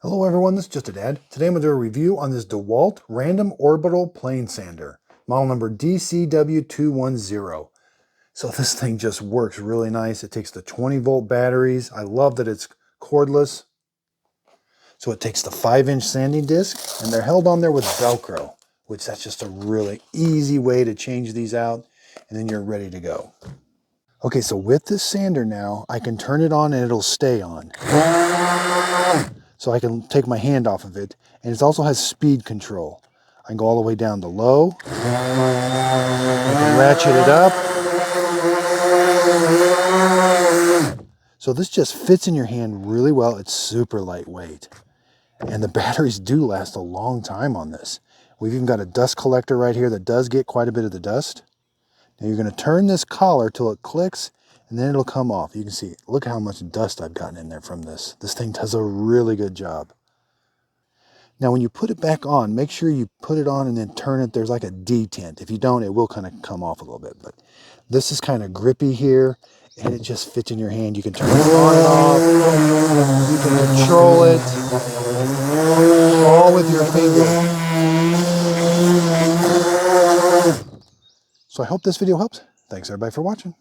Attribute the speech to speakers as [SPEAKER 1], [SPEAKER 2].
[SPEAKER 1] Hello everyone, this is Just a Dad. Today I'm going to do a review on this DEWAL Random Orbital Plane Sander, model number DCW210. So this thing just works really nice. It takes the 20-volt batteries. I love that it's cordless. So it takes the 5-inch sanding disc, and they're held on there with Velcro, which that's just a really easy way to change these out, and then you're ready to go. Okay, so with this sander now, I can turn it on and it'll stay on. So I can take my hand off of it, and it also has speed control. I can go all the way down to low. I can ratchet it up. So this just fits in your hand really well. It's super lightweight. And the batteries do last a long time on this. We've even got a dust collector right here that does get quite a bit of the dust. Now you're going to turn this collar till it clicks, and then it'll come off. You can see, look how much dust I've gotten in there from this. This thing does a really good job. Now when you put it back on, make sure you put it on and then turn it. There's like a detent. If you don't, it will kind of come off a little bit. But this is kind of grippy here, and it just fits in your hand. You can turn it on and off. You can control it all with your finger. So I hope this video helps. Thanks everybody for watching.